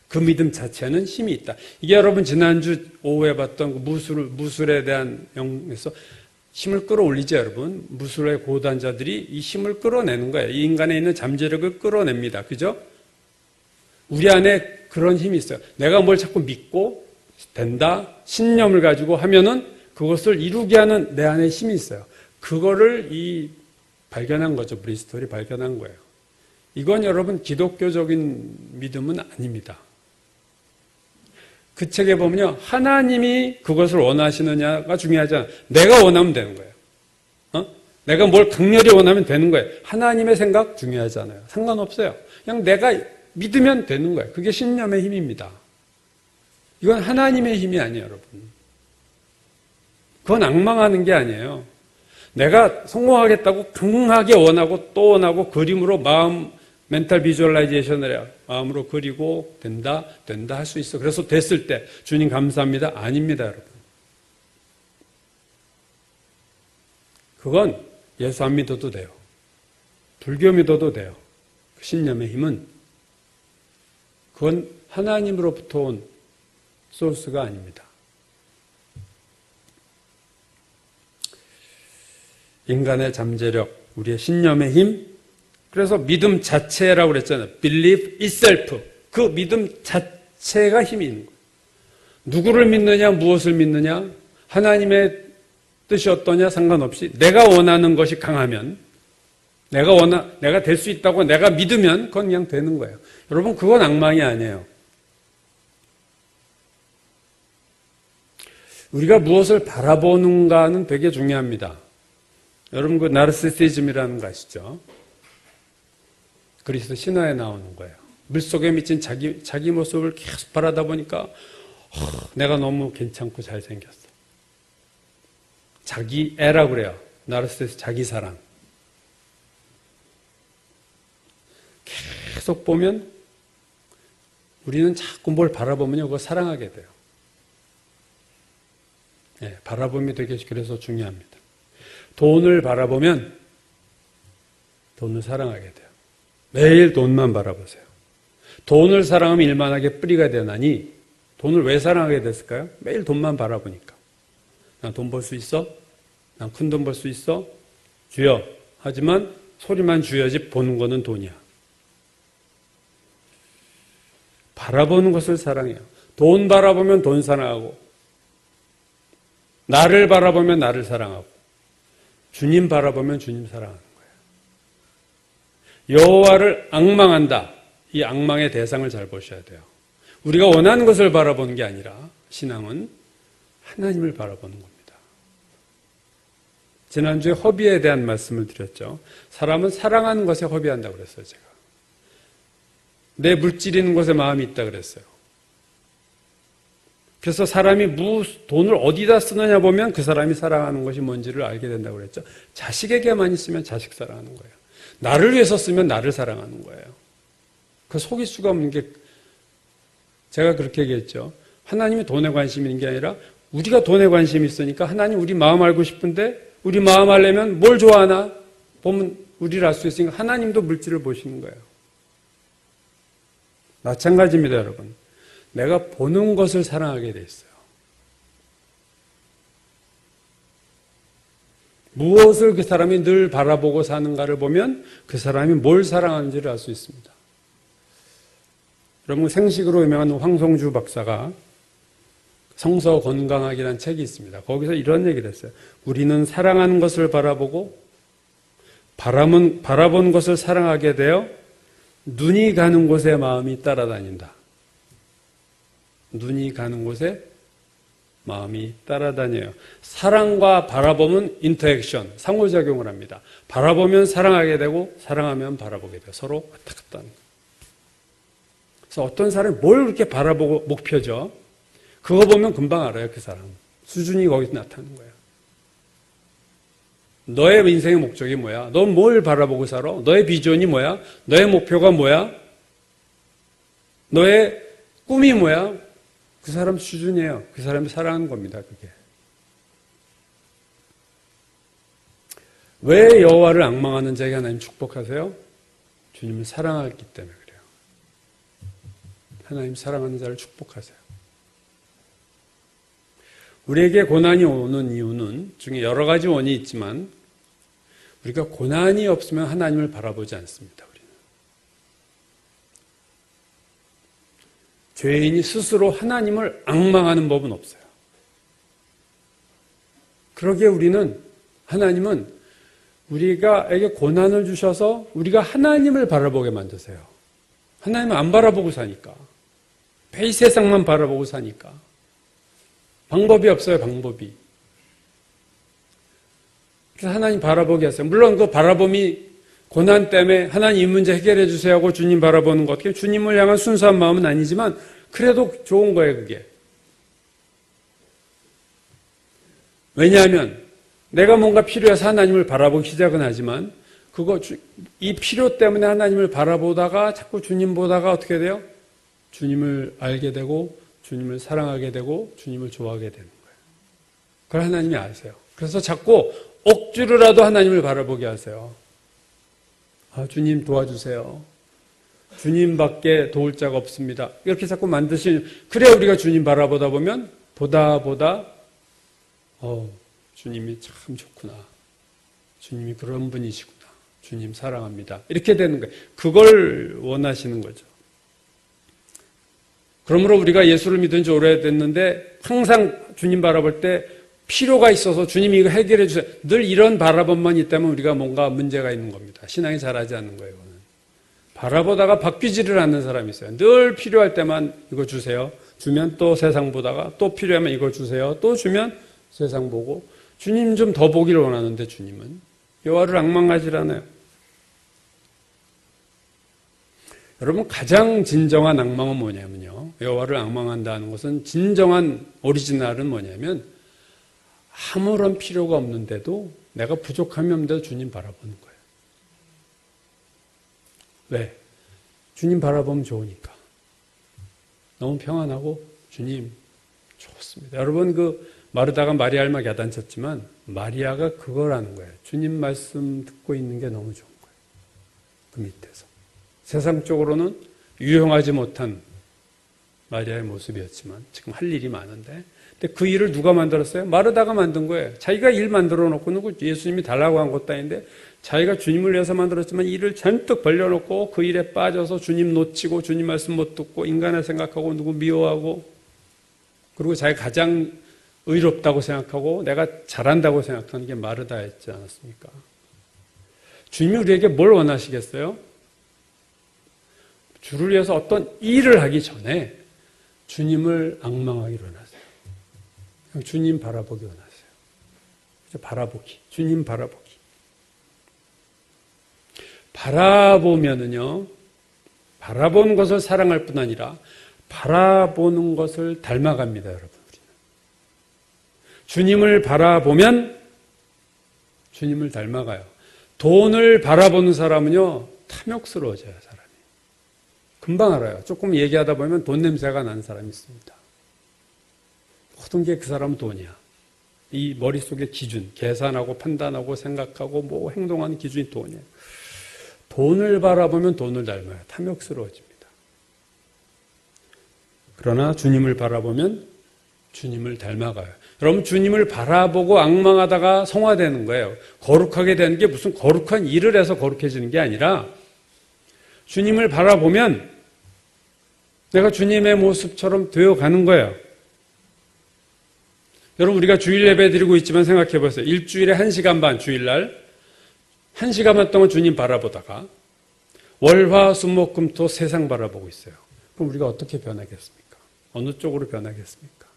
그 믿음 자체는 힘이 있다. 이게 여러분 지난주 오후에 봤던 무술에 대한 영에서 힘을 끌어올리죠, 여러분. 무술의 고단자들이 이 힘을 끌어내는 거예요. 이 인간에 있는 잠재력을 끌어냅니다. 그죠? 우리 안에 그런 힘이 있어요. 내가 뭘 자꾸 믿고 된다, 신념을 가지고 하면은 그것을 이루게 하는 내 안에 힘이 있어요. 그거를 발견한 거죠. 브리스톨이 발견한 거예요. 이건 여러분 기독교적인 믿음은 아닙니다. 그 책에 보면요, 하나님이 그것을 원하시느냐가 중요하지 않아요. 내가 원하면 되는 거예요. 내가 뭘 강렬히 원하면 되는 거예요. 하나님의 생각 중요하지 않아요. 상관없어요. 그냥 내가 믿으면 되는 거예요. 그게 신념의 힘입니다. 이건 하나님의 힘이 아니에요, 여러분. 그건 앙망하는 게 아니에요. 내가 성공하겠다고 강하게 원하고 또 원하고 그림으로 멘탈 비주얼라이제이션을 해요. 마음으로 그리고 된다 할 수 있어. 그래서 됐을 때 주님 감사합니다. 아닙니다, 여러분. 그건 예수 안 믿어도 돼요. 불교 믿어도 돼요. 그 신념의 힘은 그건 하나님으로부터 온 소스가 아닙니다. 인간의 잠재력, 우리의 신념의 힘, 그래서 믿음 자체라고 그랬잖아요. believe itself. 그 믿음 자체가 힘이 있는 거예요. 누구를 믿느냐, 무엇을 믿느냐, 하나님의 뜻이 어떠냐 상관없이 내가 원하는 것이 강하면, 내가 될 수 있다고 내가 믿으면 그건 그냥 되는 거예요. 여러분, 그건 앙망이 아니에요. 우리가 무엇을 바라보는가는 되게 중요합니다. 여러분, 그 나르시시즘이라는 거 아시죠? 그리스도 신화에 나오는 거예요. 물속에 미친 자기 모습을 계속 바라다 보니까 내가 너무 괜찮고 잘생겼어. 자기 애라고 그래요. 나르시시즘, 자기 사랑. 계속 보면 우리는 자꾸 뭘 바라보면요, 그거 사랑하게 돼요. 예, 바라봄이 되게 그래서 중요합니다. 돈을 바라보면 돈을 사랑하게 돼요. 매일 돈만 바라보세요. 돈을 사랑하면 일만하게 뿌리가 되나니 돈을 왜 사랑하게 됐을까요? 매일 돈만 바라보니까. 난 돈 벌 수 있어? 난 큰 돈 벌 수 있어? 주여. 하지만 소리만 주여지 보는 거는 돈이야. 바라보는 것을 사랑해요. 돈 바라보면 돈 사랑하고, 나를 바라보면 나를 사랑하고, 주님 바라보면 주님 사랑하는 거예요. 여호와를 앙망한다. 이 앙망의 대상을 잘 보셔야 돼요. 우리가 원하는 것을 바라보는 게 아니라 신앙은 하나님을 바라보는 겁니다. 지난주에 허비에 대한 말씀을 드렸죠. 사람은 사랑하는 것에 허비한다고 그랬어요, 제가. 내 물질이는 것에 마음이 있다 그랬어요. 그래서 사람이 돈을 어디다 쓰느냐 보면 그 사람이 사랑하는 것이 뭔지를 알게 된다고 그랬죠. 자식에게만 있으면 자식 사랑하는 거예요. 나를 위해서 쓰면 나를 사랑하는 거예요. 그 속일 수가 없는 게, 제가 그렇게 얘기했죠. 하나님이 돈에 관심이 있는 게 아니라 우리가 돈에 관심이 있으니까 하나님 우리 마음 알고 싶은데 우리 마음 알려면 뭘 좋아하나? 보면 우리를 알 수 있으니까 하나님도 물질을 보시는 거예요. 마찬가지입니다, 여러분. 내가 보는 것을 사랑하게 돼 있어요. 무엇을 그 사람이 늘 바라보고 사는가를 보면 그 사람이 뭘 사랑하는지를 알 수 있습니다. 여러분, 생식으로 유명한 황성주 박사가 성서 건강학이라는 책이 있습니다. 거기서 이런 얘기를 했어요. 우리는 사랑하는 것을 바라보고 바라본 것을 사랑하게 되어 눈이 가는 곳에 마음이 따라다닌다. 눈이 가는 곳에 마음이 따라다녀요. 사랑과 바라봄은 인터액션, 상호작용을 합니다. 바라보면 사랑하게 되고 사랑하면 바라보게 돼요. 서로 왔다 갔다 하는 거예요. 그래서 어떤 사람이 뭘 그렇게 바라보고 목표죠? 그거 보면 금방 알아요, 그 사람. 수준이 거기서 나타나는 거예요. 너의 인생의 목적이 뭐야? 넌 뭘 바라보고 살아? 너의 비전이 뭐야? 너의 목표가 뭐야? 너의 꿈이 뭐야? 그 사람 수준이에요. 그 사람이 사랑하는 겁니다, 그게. 왜 여호와를 앙망하는 자에게 하나님 축복하세요? 주님을 사랑하기 때문에 그래요. 하나님 사랑하는 자를 축복하세요. 우리에게 고난이 오는 이유는 중에 여러 가지 원인이 있지만 우리가 고난이 없으면 하나님을 바라보지 않습니다. 우리는. 죄인이 스스로 하나님을 앙망하는 법은 없어요. 그러기에 하나님은 우리가에게 고난을 주셔서 우리가 하나님을 바라보게 만드세요. 하나님은 안 바라보고 사니까. 이 세상만 바라보고 사니까. 방법이 없어요, 방법이. 그래서 하나님 바라보게 하세요. 물론 그 바라봄이 고난 때문에 하나님 이 문제 해결해 주세요 하고 주님 바라보는 것, 어떻게 주님을 향한 순수한 마음은 아니지만 그래도 좋은 거예요, 그게. 왜냐하면 내가 뭔가 필요해서 하나님을 바라보기 시작은 하지만 이 필요 때문에 하나님을 바라보다가 자꾸 주님 보다가 어떻게 돼요? 주님을 알게 되고 주님을 사랑하게 되고 주님을 좋아하게 되는 거예요. 그걸 하나님이 아세요. 그래서 자꾸 억지로라도 하나님을 바라보게 하세요. 주님 도와주세요. 주님밖에 도울 자가 없습니다. 이렇게 자꾸 그래야 우리가 주님 바라보다 보면 보다 주님이 참 좋구나. 주님이 그런 분이시구나. 주님 사랑합니다. 이렇게 되는 거예요. 그걸 원하시는 거죠. 그러므로 우리가 예수를 믿은 지 오래됐는데 항상 주님 바라볼 때 필요가 있어서 주님이 이거 해결해 주세요. 늘 이런 바라봄만 있다면 우리가 뭔가 문제가 있는 겁니다. 신앙이 잘하지 않는 거예요. 이거는. 바라보다가 바뀌지를 않는 사람이 있어요. 늘 필요할 때만 이거 주세요. 주면 또 세상 보다가 또 필요하면 이거 주세요. 또 주면 세상 보고 주님 좀 더 보기를 원하는데 주님은 여호와를 앙망하지 않아요. 여러분 가장 진정한 앙망은 뭐냐면요. 여호와를 앙망한다는 것은 진정한 오리지널은 뭐냐면 아무런 필요가 없는데도 내가 부족함이 없는데도 주님 바라보는 거예요. 왜? 주님 바라보면 좋으니까. 너무 평안하고 주님 좋습니다. 여러분 마르다가 마리아를 막 야단쳤지만 마리아가 그거라는 거예요. 주님 말씀 듣고 있는 게 너무 좋은 거예요. 그 밑에서. 세상적으로는 유용하지 못한 마리아의 모습이었지만 지금 할 일이 많은데 근데 그 일을 누가 만들었어요? 마르다가 만든 거예요. 자기가 일 만들어 놓고 누구 예수님이 달라고 한 것도 아닌데 자기가 주님을 위해서 만들었지만 일을 잔뜩 벌려놓고 그 일에 빠져서 주님 놓치고 주님 말씀 못 듣고 인간을 생각하고 누구 미워하고 그리고 자기가 가장 의롭다고 생각하고 내가 잘한다고 생각하는 게 마르다였지 않았습니까? 주님이 우리에게 뭘 원하시겠어요? 주를 위해서 어떤 일을 하기 전에 주님을 앙망하기를 원하세요. 그냥 주님 바라보기 원하세요. 바라보기. 주님 바라보기. 바라보면은요, 바라보는 것을 사랑할 뿐 아니라 바라보는 것을 닮아갑니다, 여러분. 우리는. 주님을 바라보면 주님을 닮아가요. 돈을 바라보는 사람은요, 탐욕스러워져요, 사람이. 금방 알아요. 조금 얘기하다 보면 돈 냄새가 나는 사람이 있습니다. 모든 게 그 사람은 돈이야. 이 머릿속의 기준, 계산하고 판단하고 생각하고 뭐 행동하는 기준이 돈이에요. 돈을 바라보면 돈을 닮아요. 탐욕스러워집니다. 그러나 주님을 바라보면 주님을 닮아가요. 여러분 주님을 바라보고 앙망하다가 성화되는 거예요. 거룩하게 되는 게 무슨 거룩한 일을 해서 거룩해지는 게 아니라 주님을 바라보면 내가 주님의 모습처럼 되어가는 거예요. 여러분 우리가 주일 예배 드리고 있지만 생각해 보세요. 일주일에 1시간 반 주일날 1시간 반 동안 주님 바라보다가 월화수목금토 세상 바라보고 있어요. 그럼 우리가 어떻게 변하겠습니까? 어느 쪽으로 변하겠습니까?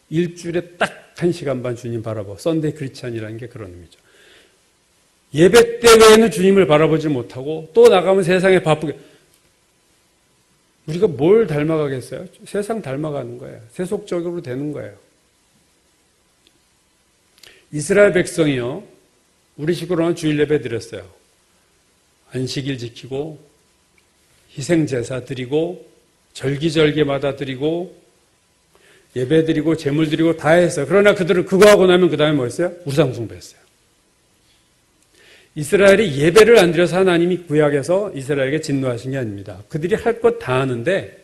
일주일에 딱 1시간 반 주님 바라보 썬데이 크리스찬이라는 게 그런 의미죠. 예배 때 외에는 주님을 바라보지 못하고 또 나가면 세상에 바쁘게 우리가 뭘 닮아가겠어요? 세상 닮아가는 거예요. 세속적으로 되는 거예요. 이스라엘 백성이요. 우리 식으로는 주일 예배 드렸어요. 안식일 지키고 희생제사 드리고 절기절기마다 드리고 예배 드리고 제물 드리고 다 했어요. 그러나 그들은 그거 하고 나면 그 다음에 뭐 했어요? 우상 숭배했어요. 이스라엘이 예배를 안 드려서 하나님이 구약에서 이스라엘에게 진노하신 게 아닙니다. 그들이 할 것 다 하는데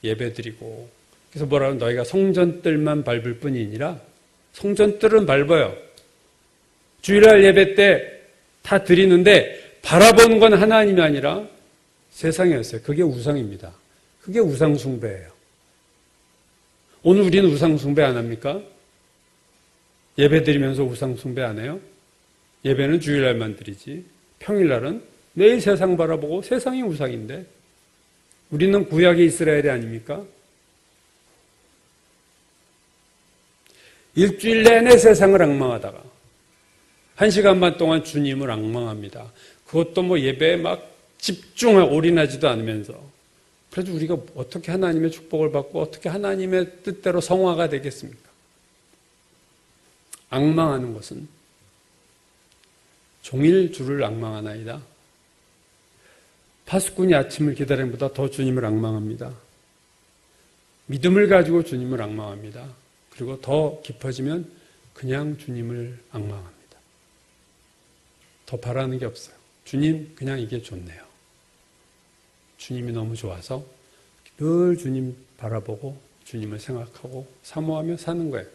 예배 드리고 그래서 뭐라고 너희가 성전뜰만 밟을 뿐이니라 성전뜰은 밟아요. 주일날 예배 때 다 드리는데 바라보는 건 하나님이 아니라 세상이었어요. 그게 우상입니다. 그게 우상 숭배예요. 오늘 우리는 우상 숭배 안 합니까? 예배 드리면서 우상 숭배 안 해요? 예배는 주일날만 드리지. 평일날은 매일 세상 바라보고 세상이 우상인데 우리는 구약의 이스라엘이 아닙니까? 일주일 내내 세상을 앙망하다가 1시간 반 동안 주님을 앙망합니다. 그것도 뭐 예배에 막 집중하고 올인하지도 않으면서 그래도 우리가 어떻게 하나님의 축복을 받고 어떻게 하나님의 뜻대로 성화가 되겠습니까? 앙망하는 것은 종일 주를 앙망하나이다. 파수꾼이 아침을 기다리는 것보다 더 주님을 앙망합니다. 믿음을 가지고 주님을 앙망합니다. 그리고 더 깊어지면 그냥 주님을 앙망합니다. 더 바라는 게 없어요. 주님 그냥 이게 좋네요. 주님이 너무 좋아서 늘 주님 바라보고 주님을 생각하고 사모하며 사는 거예요.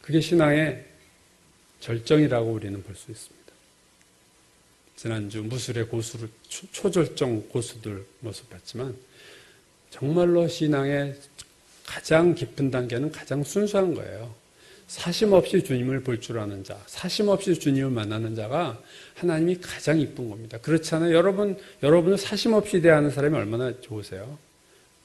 그게 신앙의 절정이라고 우리는 볼 수 있습니다. 지난주 무술의 고수를 초절정 고수들 모습 봤지만 정말로 신앙의 가장 깊은 단계는 가장 순수한 거예요. 사심 없이 주님을 볼 줄 아는 자, 사심 없이 주님을 만나는 자가 하나님이 가장 이쁜 겁니다. 그렇잖아요. 여러분을 사심 없이 대하는 사람이 얼마나 좋으세요?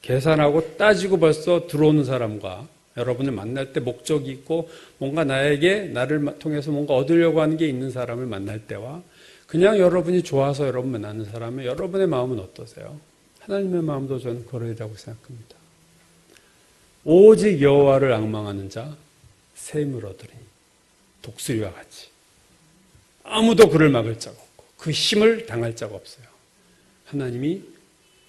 계산하고 따지고 벌써 들어오는 사람과 여러분을 만날 때 목적이 있고 뭔가 나를 통해서 뭔가 얻으려고 하는 게 있는 사람을 만날 때와 그냥 여러분이 좋아서 여러분 만나는 사람의 여러분의 마음은 어떠세요? 하나님의 마음도 저는 그러리라고 생각합니다. 오직 여호와를 앙망하는 자 샘을 얻으리니 독수리와 같이 아무도 그를 막을 자가 없고 그 힘을 당할 자가 없어요. 하나님이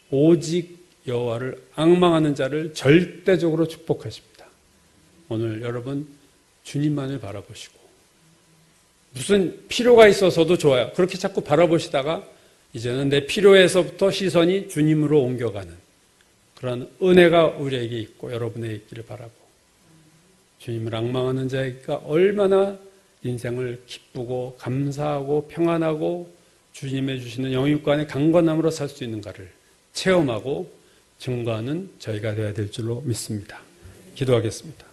오직 여호와를 앙망하는 자를 절대적으로 축복하십니다. 오늘 여러분 주님만을 바라보시고 무슨 필요가 있어서도 좋아요. 그렇게 자꾸 바라보시다가 이제는 내 필요에서부터 시선이 주님으로 옮겨가는 그런 은혜가 우리에게 있고 여러분에게 있기를 바라고 주님을 앙망하는 자가 얼마나 인생을 기쁘고 감사하고 평안하고 주님의 주시는 영육간의 강건함으로 살 수 있는가를 체험하고 증거하는 저희가 되어야 될 줄로 믿습니다. 기도하겠습니다.